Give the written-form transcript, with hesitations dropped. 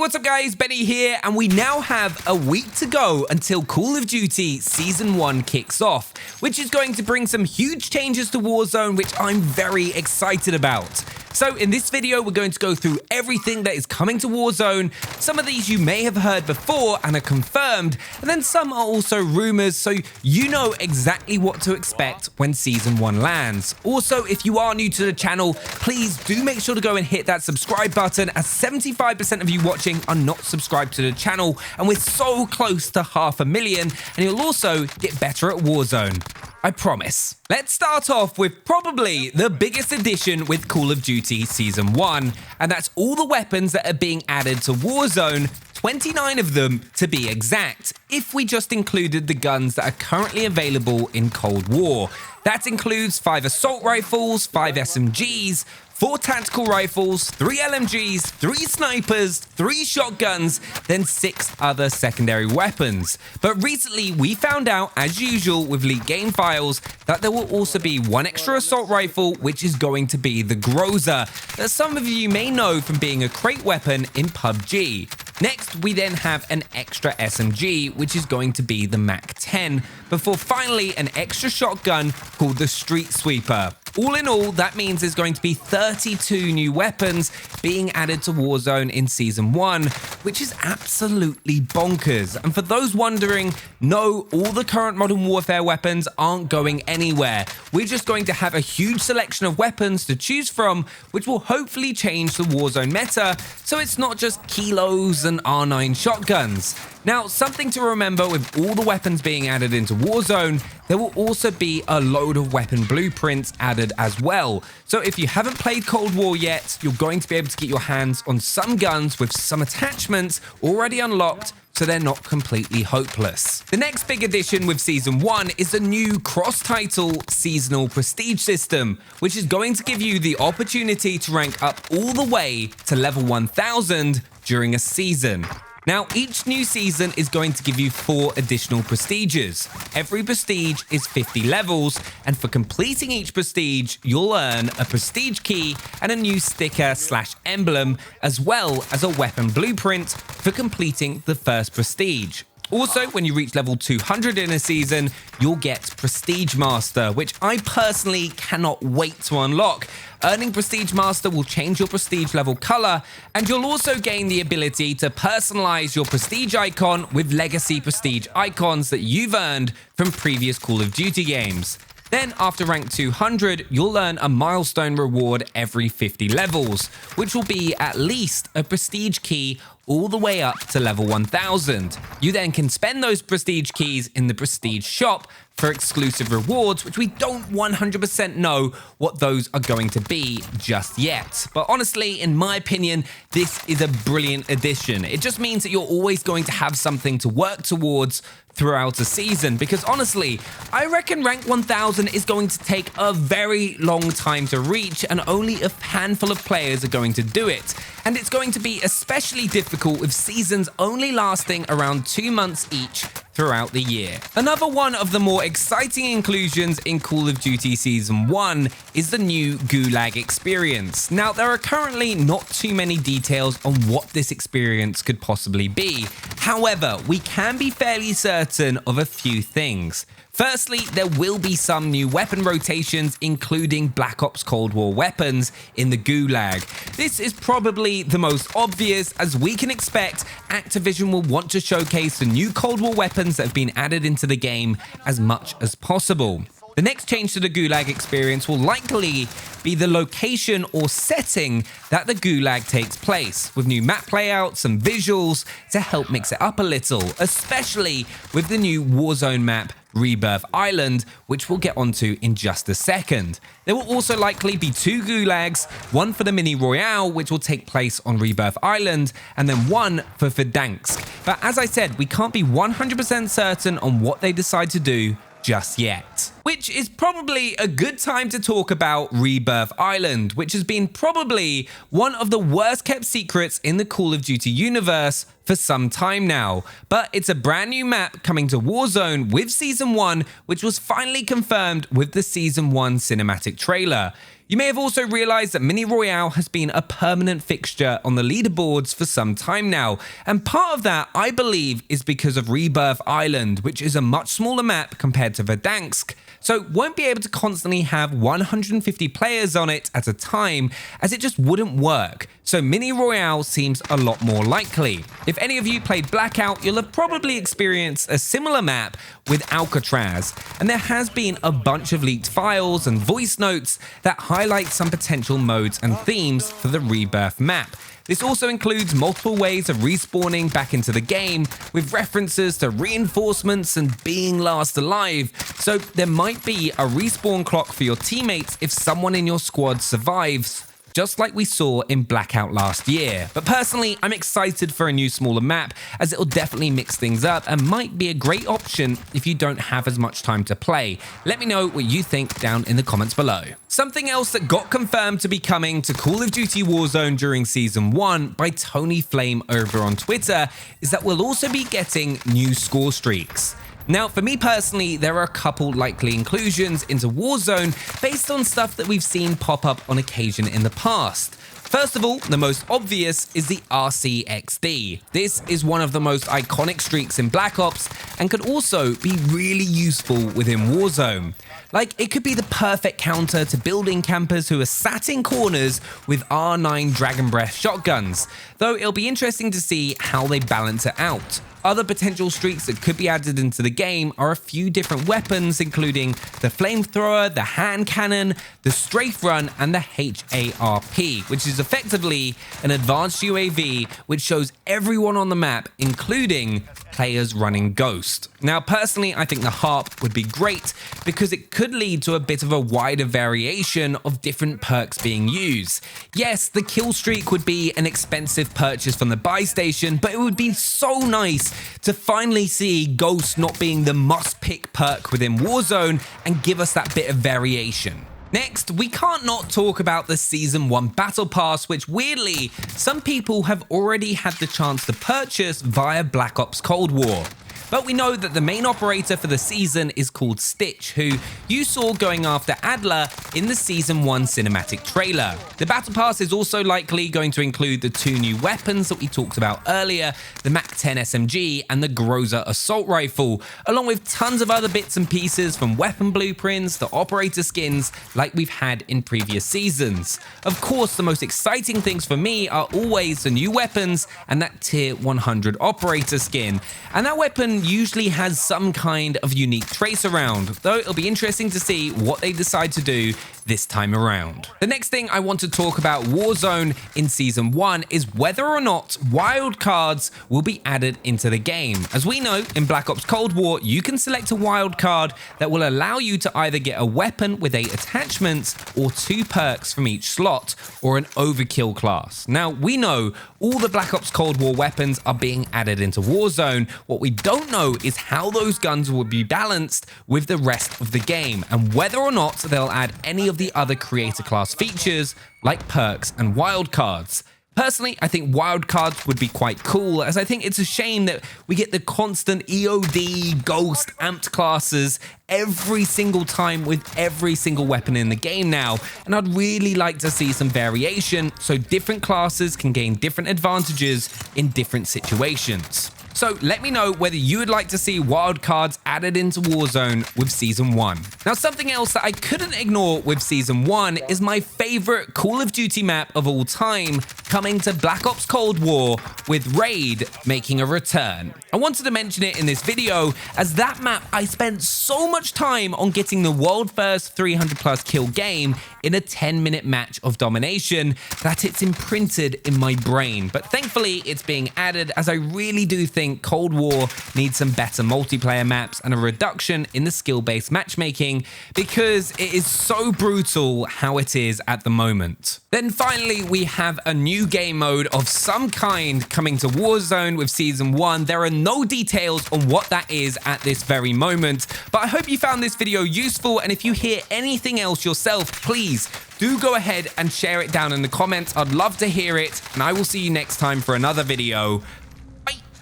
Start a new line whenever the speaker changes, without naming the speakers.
what's up guys, Benny here, and we now have a week to go until Call of Duty Season 1 kicks off, which is going to bring some huge changes to Warzone, which I'm very excited about. So in this video, we're going to go through everything that is coming to Warzone. Some of these you may have heard before and are confirmed, and then some are also rumors, so you know exactly what to expect when Season 1 lands. Also, if you are new to the channel, please do make sure to go and hit that subscribe button, as 75% of you watching are not subscribed to the channel, and we're so close to 500,000, and you'll also get better at Warzone. I promise. Let's start off with probably the biggest addition with Call of Duty Season 1, and that's all the weapons that are being added to Warzone, 29 of them to be exact, if we just included the guns that are currently available in Cold War. That includes 5 assault rifles, 5 SMGs, 4 tactical rifles, 3 LMGs, 3 snipers, 3 shotguns, then 6 other secondary weapons. But recently we found out, as usual with leaked game files, that there will also be 1 extra assault rifle, which is going to be the Groza, that some of you may know from being a crate weapon in PUBG. Next, we then have an extra SMG, which is going to be the MAC-10, before finally an extra shotgun called the Street Sweeper. All in all, that means there's going to be 32 new weapons being added to Warzone in Season 1, which is absolutely bonkers. And for those wondering, no, all the current Modern Warfare weapons aren't going anywhere. We're just going to have a huge selection of weapons to choose from, which will hopefully change the Warzone meta, so it's not just kilos and R9 shotguns. Now, something to remember with all the weapons being added into Warzone, there will also be a load of weapon blueprints added as well. So if you haven't played Cold War yet, you're going to be able to get your hands on some guns with some attachments already unlocked, so they're not completely hopeless. The next big addition with Season 1 is the new cross-title seasonal prestige system, which is going to give you the opportunity to rank up all the way to level 1000 during a season. Now, each new season is going to give you 4 additional prestiges. Every prestige is 50 levels, and for completing each prestige, you'll earn a prestige key and a new sticker/emblem, as well as a weapon blueprint for completing the first prestige. Also, when you reach level 200 in a season, you'll get Prestige Master, which I personally cannot wait to unlock. Earning Prestige Master will change your prestige level color, and you'll also gain the ability to personalize your prestige icon with legacy prestige icons that you've earned from previous Call of Duty games. Then, after rank 200, you'll earn a milestone reward every 50 levels, which will be at least a prestige key all the way up to level 1000. You then can spend those prestige keys in the prestige shop for exclusive rewards, which we don't 100% know what those are going to be just yet. But honestly, in my opinion, this is a brilliant addition. It just means that you're always going to have something to work towards throughout a season, because honestly, I reckon rank 1000 is going to take a very long time to reach, and only a handful of players are going to do it. And it's going to be especially difficult with seasons only lasting around 2 months each throughout the year. Another one of the more exciting inclusions in Call of Duty Season 1 is the new Gulag Experience. Now, there are currently not too many details on what this experience could possibly be. However, we can be fairly certain of a few things. Firstly, there will be some new weapon rotations, including Black Ops Cold War weapons in the Gulag. This is probably the most obvious, as we can expect Activision will want to showcase the new Cold War weapons that have been added into the game as much as possible. The next change to the Gulag Experience will likely be the location or setting that the Gulag takes place, with new map layouts and visuals to help mix it up a little, especially with the new Warzone map, Rebirth Island, which we'll get onto in just a second. There will also likely be 2 Gulags, one for the Mini Royale, which will take place on Rebirth Island, and then one for Verdansk. But as I said, we can't be 100% certain on what they decide to do just yet. that. Which is probably a good time to talk about Rebirth Island, which has been probably one of the worst kept secrets in the Call of Duty universe for some time now. But it's a brand new map coming to Warzone with Season 1, which was finally confirmed with the Season 1 cinematic trailer. You may have also realized that Mini Royale has been a permanent fixture on the leaderboards for some time now, and part of that, I believe, is because of Rebirth Island, which is a much smaller map compared to Verdansk, so won't be able to constantly have 150 players on it at a time, as it just wouldn't work. So Mini Royale seems a lot more likely. If any of you played Blackout, you'll have probably experienced a similar map with Alcatraz, and there has been a bunch of leaked files and voice notes that highlight some potential modes and themes for the Rebirth map. This also includes multiple ways of respawning back into the game, with references to reinforcements and being last alive, so there might be a respawn clock for your teammates if someone in your squad survives, just like we saw in Blackout last year. But personally, I'm excited for a new smaller map, as it'll definitely mix things up and might be a great option if you don't have as much time to play. Let me know what you think down in the comments below. Something else that got confirmed to be coming to Call of Duty Warzone during Season 1 by Tony Flame over on Twitter is that we'll also be getting new score streaks. Now, for me personally, there are a couple likely inclusions into Warzone based on stuff that we've seen pop up on occasion in the past. First of all, the most obvious is the RCXD. This is one of the most iconic streaks in Black Ops and could also be really useful within Warzone. Like, it could be the perfect counter to building campers who are sat in corners with R9 Dragon Breath shotguns, though it'll be interesting to see how they balance it out. Other potential streaks that could be added into the game are a few different weapons, including the flamethrower, the hand cannon, the strafe run, and the HARP, which is effectively an advanced UAV which shows everyone on the map, including players running Ghost. Now, personally, I think the HARP would be great because it could lead to a bit of a wider variation of different perks being used. Yes, the kill streak would be an expensive purchase from the buy station, but it would be so nice to finally see Ghost not being the must-pick perk within Warzone and give us that bit of variation. Next, we can't not talk about the Season 1 Battle Pass, which weirdly, some people have already had the chance to purchase via Black Ops Cold War. But we know that the main operator for the season is called Stitch, who you saw going after Adler in the Season 1 cinematic trailer. The Battle Pass is also likely going to include the two new weapons that we talked about earlier, the MAC-10 SMG and the Groza Assault Rifle, along with tons of other bits and pieces from weapon blueprints to operator skins like we've had in previous seasons. Of course, the most exciting things for me are always the new weapons and that Tier 100 operator skin, and that weapon usually has some kind of unique trace around, though it'll be interesting to see what they decide to do this time around. The next thing I want to talk about Warzone in Season 1 is whether or not wildcards will be added into the game. As we know, in Black Ops Cold War, you can select a wildcard that will allow you to either get a weapon with 8 attachments or 2 perks from each slot, or an overkill class. Now, we know all the Black Ops Cold War weapons are being added into Warzone. What we don't know is how those guns will be balanced with the rest of the game, and whether or not they'll add any of the other creator class features like perks and wildcards. Personally, I think wildcards would be quite cool, as I think it's a shame that we get the constant EOD, Ghost, Amped classes every single time with every single weapon in the game now, and I'd really like to see some variation so different classes can gain different advantages in different situations. So let me know whether you would like to see wildcards added into Warzone with Season 1. Now, something else that I couldn't ignore with Season 1 is my favorite Call of Duty map of all time coming to Black Ops Cold War, with Raid making a return. I wanted to mention it in this video, as that map I spent so much time on getting the world first 300+ kill game in a 10-minute match of domination that it's imprinted in my brain. But thankfully, it's being added, as I really do think Cold War needs some better multiplayer maps and a reduction in the skill-based matchmaking, because it is so brutal how it is at the moment. Then finally, we have a new new game mode of some kind coming to Warzone with Season 1. There are no details on what that is at this very moment, but I hope you found this video useful, and if you hear anything else yourself, please do go ahead and share it down in the comments. I'd love to hear it, and I will see you next time for another video.